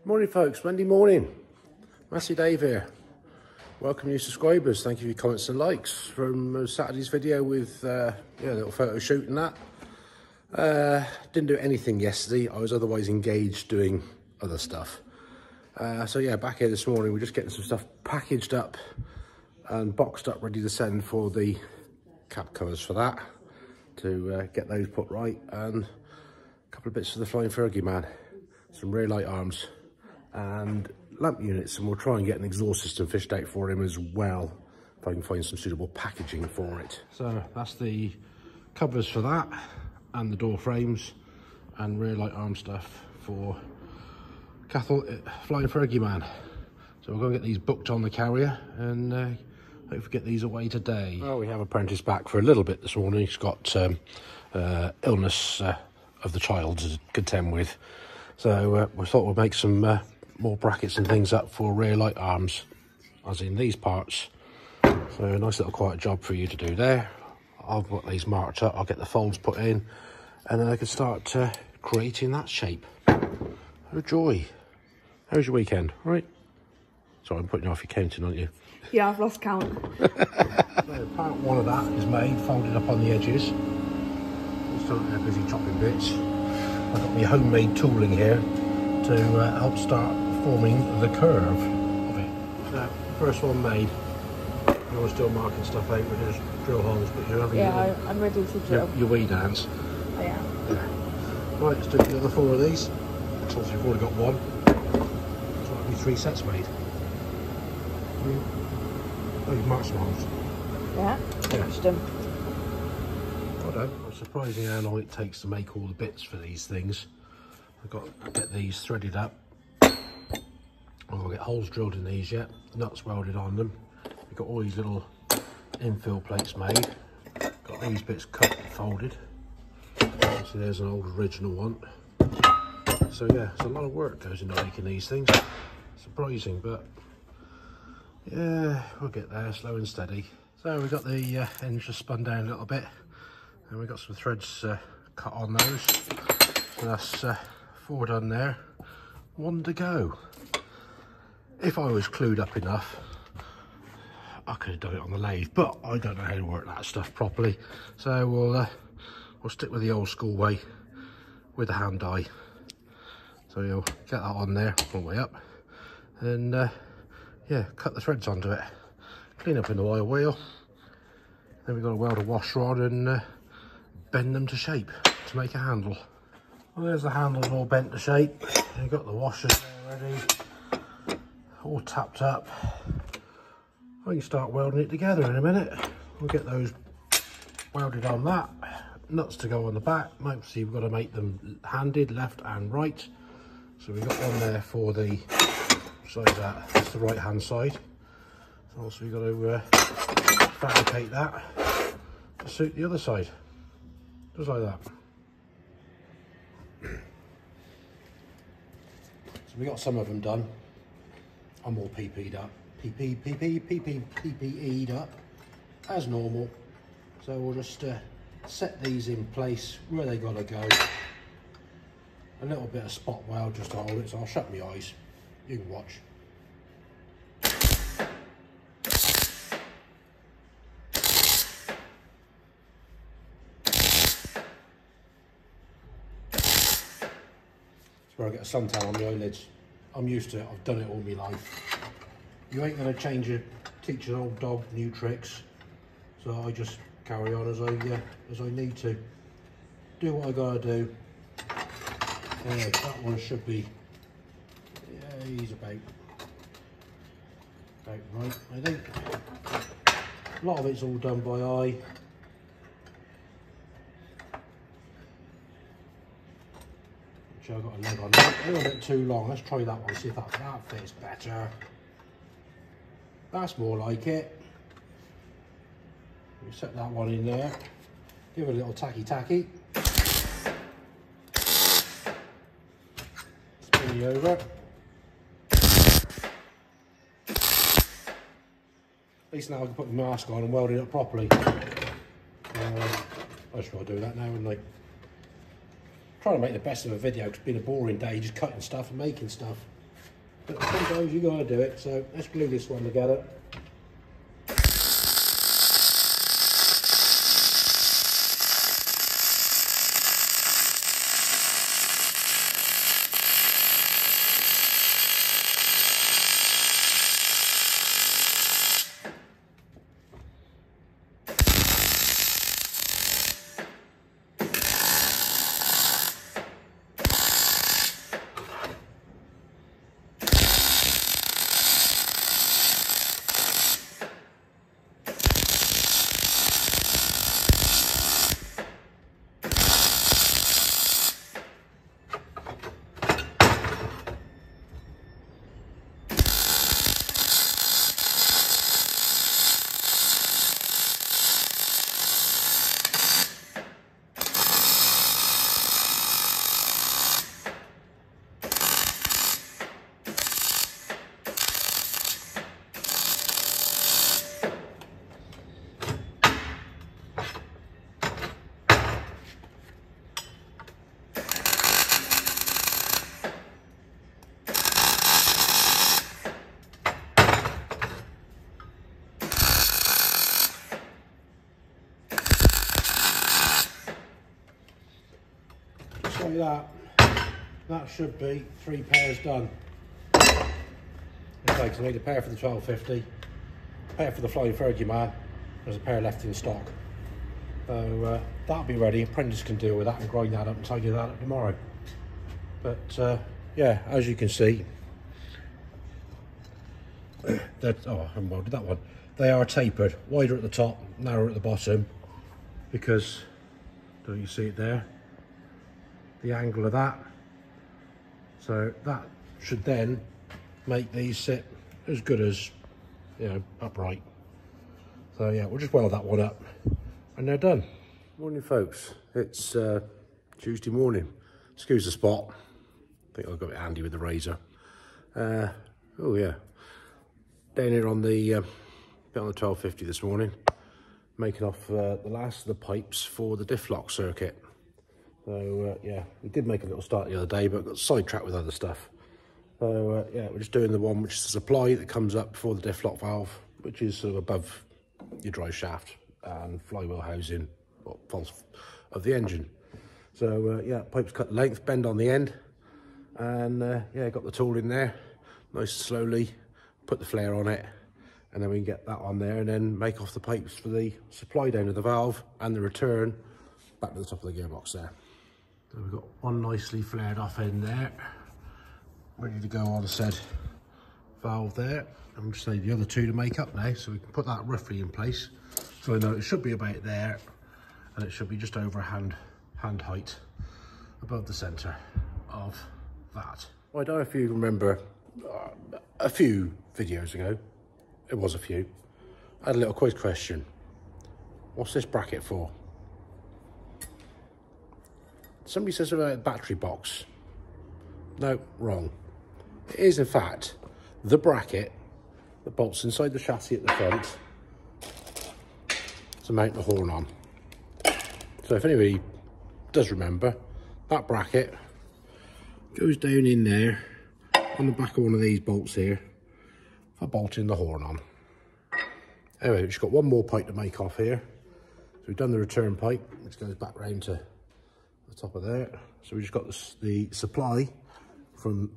Morning folks, Monday morning. Massey Dave here. Welcome new subscribers. Thank you for your comments and likes from Saturday's video with a little photo shoot and that. Didn't do anything yesterday. I was otherwise engaged doing other stuff. So yeah, back here this morning. We're just getting some stuff packaged up and boxed up, ready to send for the cab covers for that, to get those put right, and a couple of bits for the Flying Fergie man, some rear light arms and lamp units, and we'll try and get an exhaust system fished out for him as well, if I can find some suitable packaging for it. So that's the covers for that, and the door frames and rear light arm stuff for Flying Fergie man. So we're going to get these booked on the carrier and hopefully get these away today. Well, we have apprentice back for a little bit this morning. He's got illness of the child to contend with, so we thought we'd make some more brackets and things up for rear light arms, as in these parts. So a nice little quiet job for you to do there. I'll put these marked up, I'll get the folds put in, and then I can start creating that shape. Oh joy. How was your weekend? All right? Sorry, I'm putting you off your counting, aren't you? Yeah, I've lost count. So part one of that is made, folded up on the edges. I'm still busy chopping bits. I've got my homemade tooling here to help start forming the curve of it. So the first one made. You're still marking stuff out with those drill holes, but you're having I'm ready to drill. your weed hands. I am. Yeah. Right, let's do the other four of these. So you've already got one. So that'll be 3 sets made. Oh, you've marked some holes. Yeah, finished them. Well done. It's surprising how long it takes to make all the bits for these things. I've got to get these threaded up. I've got to get holes drilled in these yet, nuts welded on them. We've got all these little infill plates made. Got these bits cut and folded. So there's an old original one. So yeah, it's a lot of work goes into making these things. Surprising, but yeah, we'll get there slow and steady. So we've got the ends just spun down a little bit, and we've got some threads cut on those. So that's 4 done there, 1 to go. If I was clued up enough, I could have done it on the lathe, but I don't know how to work that stuff properly. So we'll stick with the old school way with the hand die. So you'll get that on there all the way up, and yeah, cut the threads onto it, clean up in the wire wheel. Then we've got to weld a wash rod and bend them to shape to make a handle. Well, there's the handles all bent to shape. You've got the washers there ready, all tapped up. I can start welding it together in a minute. We'll get those welded on that. Nuts to go on the back. Mostly we've got to make them handed, left and right. So we've got one there for the side that. That's the right hand side. So also we've got to fabricate that to suit the other side. Just like that. So we got some of them done. I'm all PP'd up. PP'd up as normal. So we'll just set these in place where they gotta go. A little bit of spot weld just to hold it, so I'll shut my eyes. You can watch. That's where I get a suntan on my eyelids. I'm used to it, I've done it all my life. You ain't gonna teach an old dog new tricks, so I just carry on as I need to. Do what I gotta do. Yeah, that one should be. Yeah, he's about right, I think. A lot of it's all done by eye. Which I've got a leg on that. A little bit too long. Let's try that one. See if that fits better. That's more like it. You set that one in there. Give it a little tacky. Spin you over. At least now I can put the mask on and weld it up properly. I should do that now, wouldn't I? Trying to make the best of a video, 'cause it's been a boring day just cutting stuff and making stuff. But sometimes you gotta do it, so let's glue this one together. So that should be 3 pairs done. Okay, so I need a pair for the 1250, a pair for the Flying Fergie Man. There's a pair left in stock. So that'll be ready. Apprentice can deal with that and grind that up and tidy that up tomorrow. But yeah, as you can see, oh, I haven't welded that one. They are tapered, wider at the top, narrower at the bottom, because, don't you see it there? The angle of that. So that should then make these sit as good as, you know, upright. So yeah, we'll just weld that one up and they're done. Morning folks, it's Tuesday morning. Excuse the spot. I think I've got it handy with the razor. Oh yeah, down here on the bit on the 1250 this morning, making off the last of the pipes for the diff lock circuit. So yeah, we did make a little start the other day, but got sidetracked with other stuff. So yeah, we're just doing the one which is the supply that comes up before the diff lock valve, which is sort of above your drive shaft and flywheel housing of the engine. So yeah, pipes cut length, bend on the end, and yeah, got the tool in there, nice and slowly, put the flare on it, and then we can get that on there and then make off the pipes for the supply down to the valve and the return back to the top of the gearbox there. So we've got one nicely flared off end there, ready to go on said valve there. I'm just saying the other two to make up now, so we can put that roughly in place. So I know it should be about there, and it should be just over hand height above the centre of that. Well, I don't know if you remember a few videos ago, it was a few, I had a little quiz question. What's this bracket for? Somebody says about a battery box. No, wrong. It is in fact the bracket that bolts inside the chassis at the front to mount the horn on. So if anybody does remember, that bracket goes down in there on the back of one of these bolts here for bolting the horn on. Anyway, we've just got one more pipe to make off here. So we've done the return pipe, which goes back round to the top of there. So we just got the supply from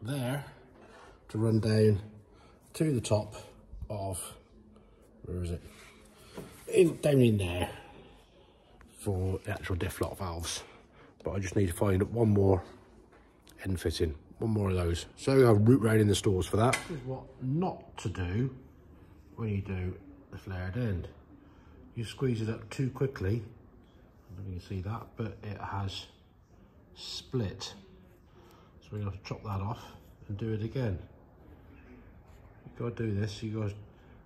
there to run down to the top of, where is it? Down in there for the actual diff lock valves. But I just need to find one more end fitting, one more of those. So I'll root round in the stores for that. This is what not to do when you do the flared end. You squeeze it up too quickly. I don't know if you can see that, but it has split. So we're going to have to chop that off and do it again. You've got to do this, you've got to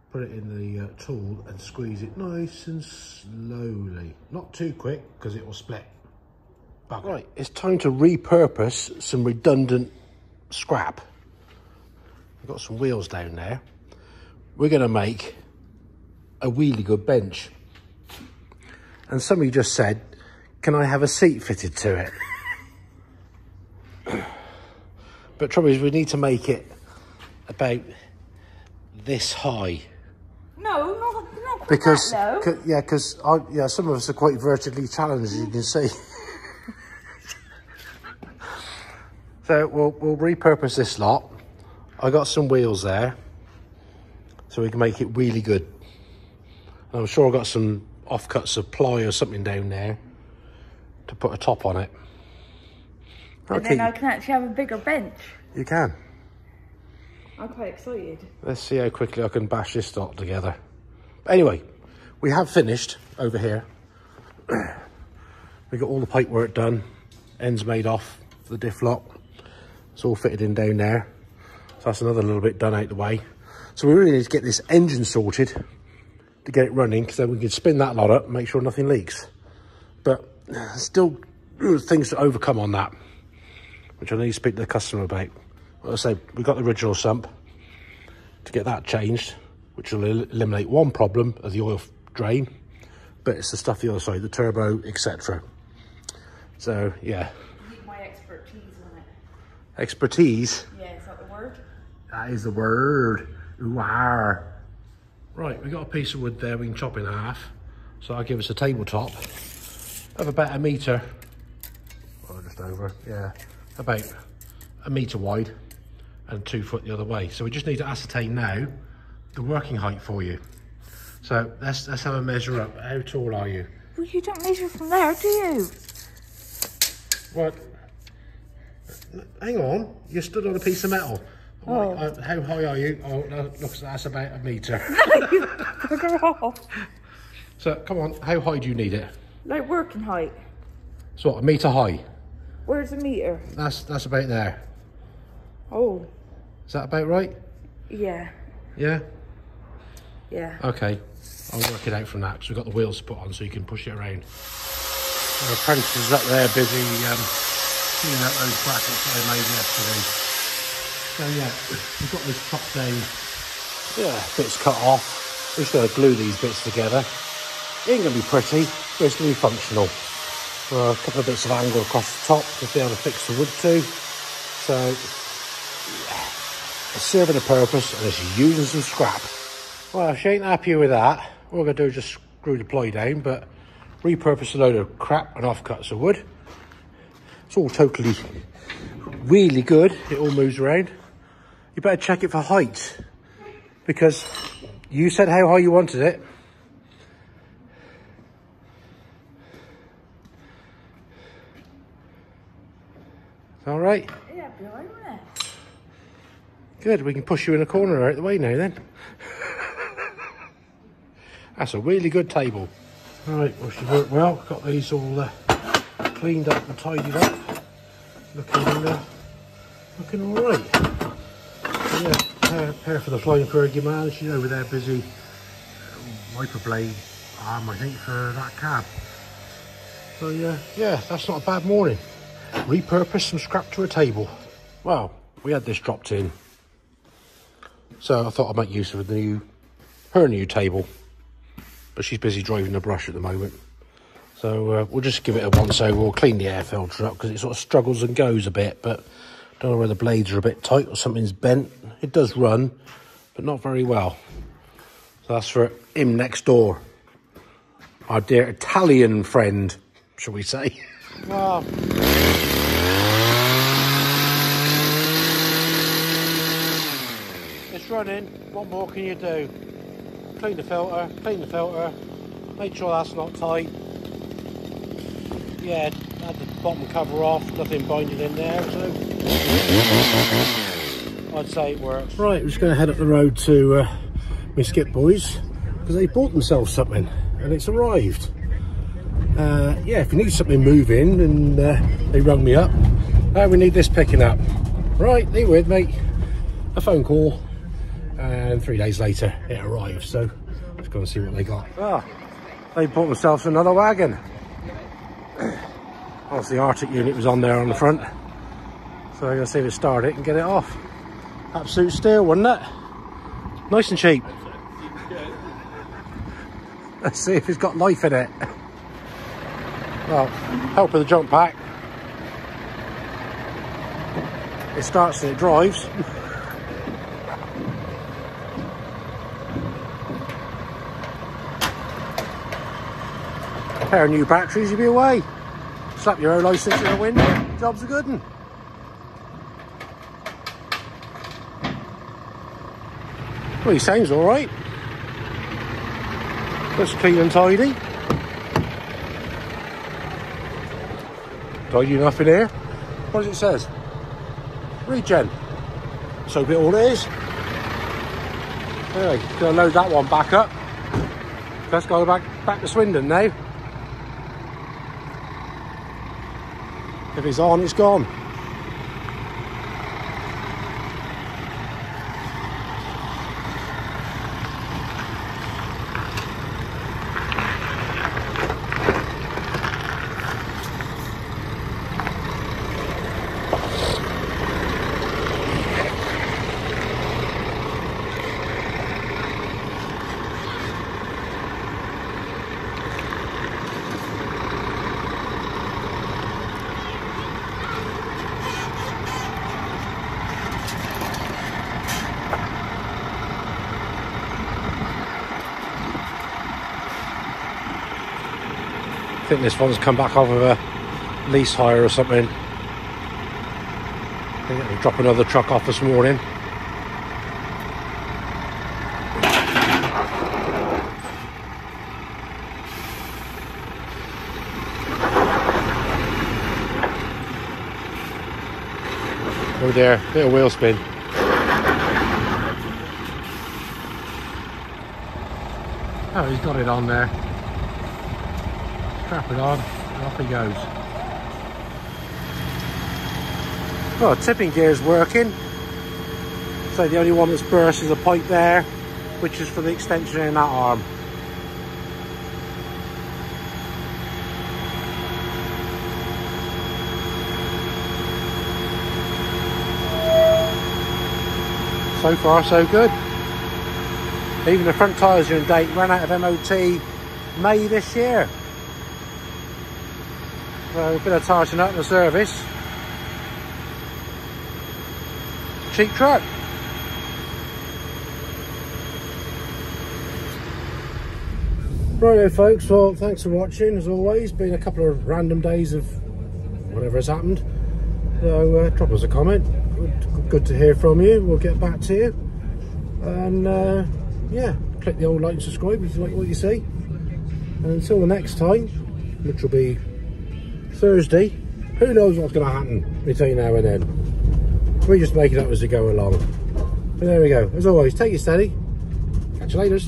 put it in the tool and squeeze it nice and slowly. Not too quick, because it will split. Bugger. Right, it's time to repurpose some redundant scrap. I've got some wheels down there. We're going to make a wheelie good bench. And somebody just said, can I have a seat fitted to it? But trouble is, we need to make it about this high. No, not quite Because, that low. yeah, because some of us are quite vertically challenged, as you can see. So we'll repurpose this lot. I got some wheels there, so we can make it really good. And I'm sure I got some offcuts of ply or something down there to put a top on it. And then I can actually have a bigger bench. You can. I'm quite excited. Let's see how quickly I can bash this lot together. But anyway, we have finished over here. We got all the pipe work done. Ends made off for the diff lock. It's all fitted in down there. So that's another little bit done out the way. So we really need to get this engine sorted to get it running, because then we can spin that lot up and make sure nothing leaks. But still things to overcome on that, which I need to speak to the customer about. Like I say, we got the original sump to get that changed, which will eliminate one problem of the oil drain, but it's the stuff the other side, the turbo, etc. So yeah. I need my expertise on it. Expertise? Yeah, is that the word? That is the word. Ooh-ah. Right, we've got a piece of wood there we can chop in half. So that'll give us a tabletop of about a metre, or just over, yeah, about a metre wide and 2 foot the other way. So we just need to ascertain now the working height for you. So let's have a measure up. How tall are you? Well, you don't measure from there, do you? What? Hang on, you stood on a piece of metal. Oh. How high are you? Oh, no, look, that's about a metre. Bugger off. So come on, how high do you need it? Like working height. So what, a metre high? Where's a metre? That's about there. Oh. Is that about right? Yeah. Yeah? Yeah. Okay, I'll work it out from that, because we've got the wheels to put on so you can push it around. Our apprentice is up there busy cleaning up those brackets that I made yesterday. So yeah, we've got this top down, bits cut off. We're just going to glue these bits together. It ain't going to be pretty, but it's going to be functional. A couple of bits of angle across the top to be able to fix the wood to. So yeah, it's serving a purpose and it's using some scrap. Well, if she ain't happy with that, what we're going to do is just screw the ply down, but repurpose a load of crap and offcuts of wood. It's all totally really good. It all moves around. You better check it for height, because you said how high you wanted it. All right? Yeah, be alright, wouldn't it? Good, we can push you in a corner out the way now then. That's a really good table. All right, well, she worked well. Got these all cleaned up and tidied up. Looking all right. So, yeah, pair for the Flying Fergie man. She's over there busy wiper blade arm, I think, for that cab. So yeah, that's not a bad morning. Repurpose some scrap to a table. Well, we had this dropped in, so I thought I'd make use of her new table. But she's busy driving the brush at the moment. So we'll just give it a once over. We'll clean the air filter up, because it sort of struggles and goes a bit, but don't know where the blades are a bit tight or something's bent. It does run, but not very well. So that's for him next door. Our dear Italian friend, shall we say. Well, it's running. What more can you do? Clean the filter, make sure that's not tight. Yeah, had the bottom cover off, nothing binding in there, so I'd say it works. Right, we're just going to head up the road to my Skip Boys, because they bought themselves something and it's arrived. Yeah, if you need something moving, and they rung me up, we need this picking up. Right, they with me. A phone call, and 3 days later it arrived, so let's go and see what they got. Ah, they bought themselves another wagon. Obviously the Arctic unit was on there on the front, so I'm going to see if it started and get it off. Absolute steal, wasn't it? Nice and cheap. Let's see if it's got life in it. Well, help with the jump pack. It starts and it drives. A pair of new batteries, you'll be away. Slap your own license in the window, job's a good one. Well, he sounds alright. Looks clean and tidy. Tidy enough in here. What does it says? Regen. So bit all it is. Anyway, gonna load that one back up. Let's go back to Swindon now. If it's on, it's gone. I think this one's come back off of a lease hire or something. I think I'll drop another truck off this morning. Oh there, bit of wheel spin. Oh, he's got it on there. Strap it on, and off he goes. Well, tipping gear's working. So the only one that's burst is a pipe there, which is for the extension in that arm. So far so good. Even the front tyres are in date, ran out of MOT May this year. So a bit of tarting up in the service. Cheap truck. Righto folks, well thanks for watching as always. Been a couple of random days of whatever has happened. So drop us a comment. Good to hear from you. We'll get back to you. And yeah, click the old like and subscribe if you like what you see. And until the next time, which will be Thursday, who knows what's going to happen between now and then. We just make it up as we go along. But there we go. As always, take it steady. Catch you later.